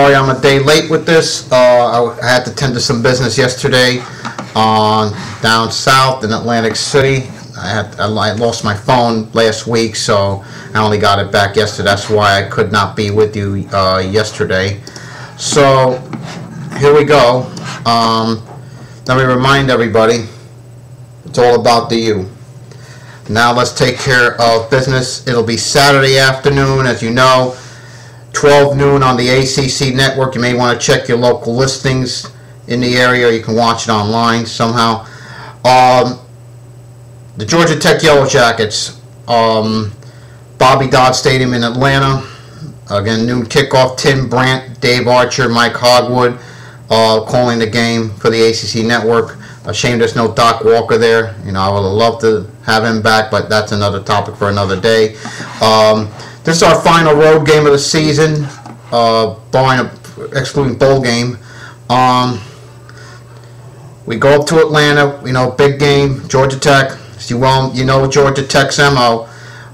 sorry I'm a day late with this. I had to tend to some business yesterday down south in Atlantic City. I lost my phone last week, so I only got it back yesterday. That's why I could not be with you yesterday. So here we go. Let me remind everybody, it's all about the U. Now let's take care of business. It'll be Saturday afternoon, as you know, 12 noon on the ACC network. You may want to check your local listings in the area. You can watch it online somehow. The Georgia Tech Yellow Jackets, Bobby Dodd Stadium in Atlanta. Again, noon kickoff. Tim Brandt, Dave Archer, Mike Hogwood calling the game for the ACC network. A shame there's no Doc Walker there. You know, I would have loved to have him back, but that's another topic for another day. This is our final road game of the season, excluding bowl game. We go up to Atlanta. You know, big game, Georgia Tech. As you know Georgia Tech's MO,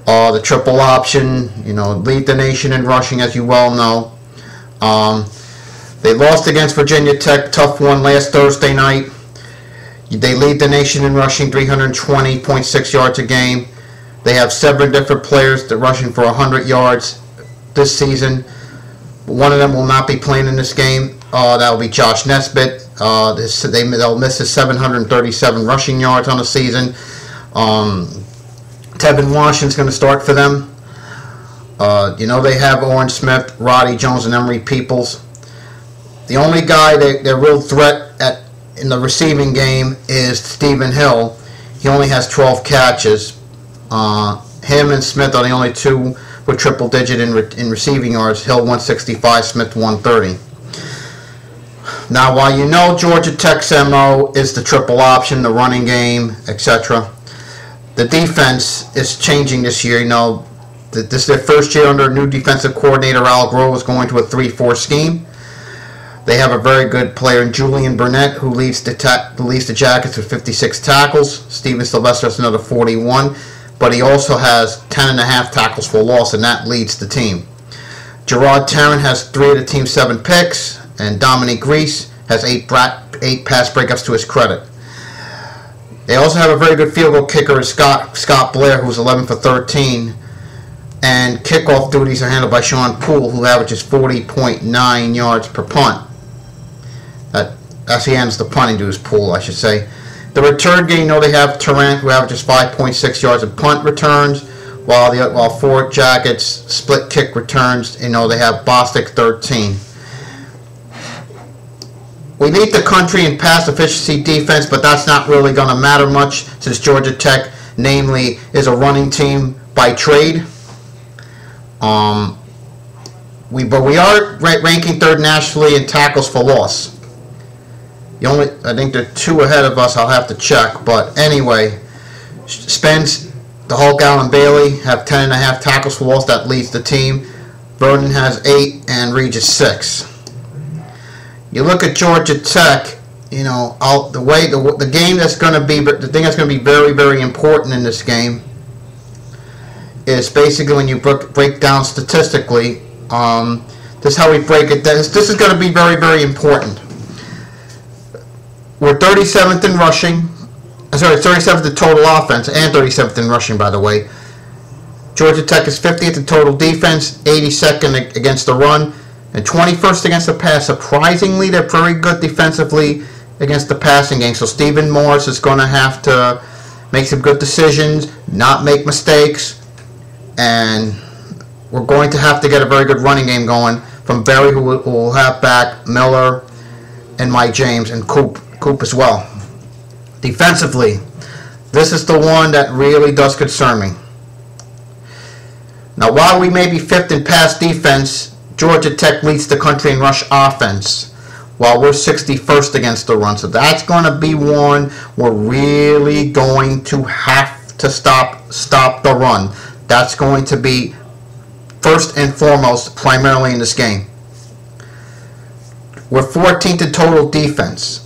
the triple option. You know, lead the nation in rushing, as you well know. They lost against Virginia Tech, tough one last Thursday night. They lead the nation in rushing, 320.6 yards a game. They have 7 different players that are rushing for 100 yards this season. One of them will not be playing in this game. That will be Josh Nesbitt. They'll miss his 737 rushing yards on the season. Tevin Washington's going to start for them. You know they have Oren Smith, Roddy Jones, and Emery Peoples. The only guy their real threat in the receiving game is Stephen Hill. He only has 12 catches. Him and Smith are the only two with triple digit in receiving yards. Hill 165, Smith 130. Now, while you know Georgia Tech's MO is the triple option, the running game, etc., the defense is changing this year. You know, this is their first year under new defensive coordinator Al Grove, is going to a 3-4 scheme. They have a very good player in Julian Burnett, who leads the Jackets with 56 tackles. Steven Sylvester has another 41, but he also has 10.5 tackles for loss, and that leads the team. Gerard Tarrant has 3 of the team's 7 picks, and Dominique Reese has 8 pass breakups to his credit. They also have a very good field goal kicker, Scott Blair, who's 11 for 13. And kickoff duties are handled by Sean Poole, who averages 40.9 yards per punt. As he ends the punting duties, Poole, I should say. The return game, you know, they have Tarrant, who averages 5.6 yards of punt returns, while 4 Jackets split kick returns. You know, they have Bostic 13. We lead the country in pass efficiency defense, but that's not really going to matter much since Georgia Tech, namely, is a running team by trade. But we are ranking 3rd nationally in tackles for loss. I think they're 2 ahead of us. I'll have to check. But anyway, Spence, the Hulk, Allen Bailey have 10.5 tackles for loss. That leads the team. Vernon has 8 and Regis 6. You look at Georgia Tech. You know, the game that's going to be, the thing that's going to be very, very important in this game is basically when you break down statistically. This is how we break it down. This is going to be very, very important. We're 37th in rushing. 37th in total offense and 37th in rushing, by the way. Georgia Tech is 50th in total defense, 82nd against the run, and 21st against the pass. Surprisingly, they're very good defensively against the passing game. So Stephen Morris is going to have to make some good decisions, not make mistakes, and we're going to have to get a very good running game going from Berry, who will have back Miller and Mike James and Coop as well. Defensively, this is the one that really does concern me. Now, while we may be 5th in pass defense, Georgia Tech leads the country in rush offense, while we're 61st against the run. So that's going to be one we're really going to have to stop the run. That's going to be first and foremost, primarily in this game. We're 14th in total defense.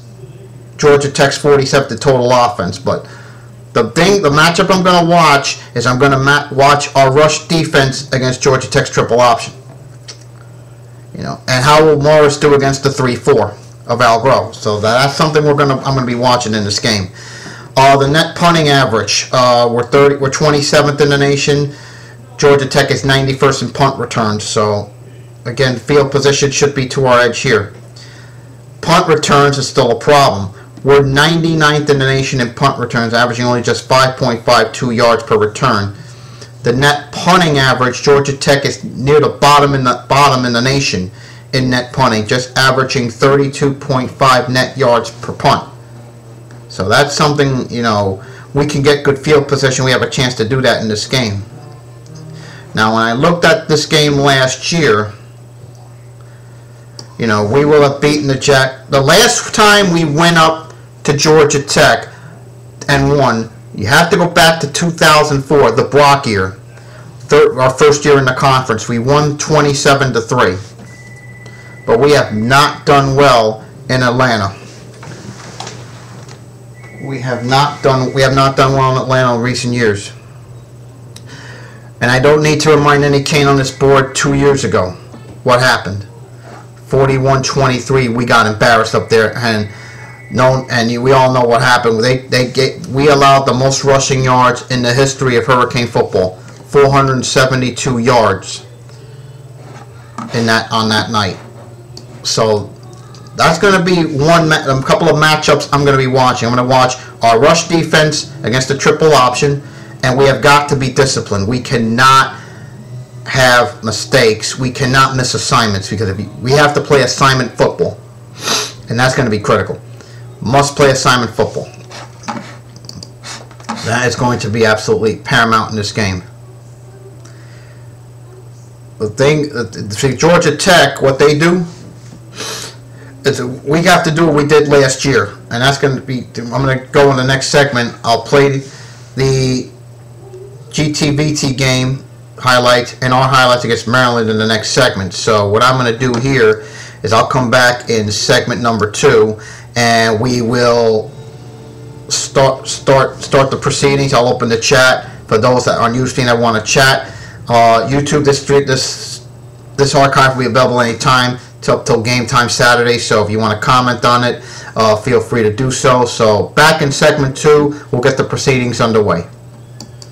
Georgia Tech's 47th in total offense. But the matchup I'm going to watch is I'm going to watch our rush defense against Georgia Tech's triple option. And how will Morris do against the 3-4 of Algro? So that's something I'm gonna be watching in this game. The net punting average, we're 27th in the nation. Georgia Tech is 91st in punt returns. So again, field position should be to our edge here. Punt returns is still a problem. We're 99th in the nation in punt returns, averaging only just 5.52 yards per return. The net punting average, Georgia Tech is near the bottom in the nation in net punting, just averaging 32.5 net yards per punt. So that's something, we can get good field position. We have a chance to do that in this game. Now, when I looked at this game last year, we will have beaten the Jack. The last time we went up to Georgia Tech and won, you have to go back to 2004, the Brock year, our first year in the conference. We won 27-3, but we have not done well in Atlanta. We have not done well in Atlanta in recent years. And I don't need to remind any Kane on this board 2 years ago what happened. 41-23, we got embarrassed up there, and we all know what happened. We allowed the most rushing yards in the history of Hurricane football, 472 yards on that night. So that's going to be a couple of matchups I'm going to be watching. I'm going to watch our rush defense against the triple option, and we have got to be disciplined. We cannot have mistakes. We cannot miss assignments, because we have to play assignment football, and that's going to be critical. Must play assignment football. That is going to be absolutely paramount in this game. Georgia Tech, what they do is we have to do what we did last year, and that's going to be. I'm going to go in the next segment. I'll play the GTVT game highlights and our highlights against Maryland in the next segment. So what I'm going to do here is I'll come back in segment number 2, and we will start the proceedings. I'll open the chat for those that are on Newsfeed that want to chat. YouTube, this archive will be available anytime till game time Saturday. So if you want to comment on it, feel free to do so. So back in segment 2, we'll get the proceedings underway.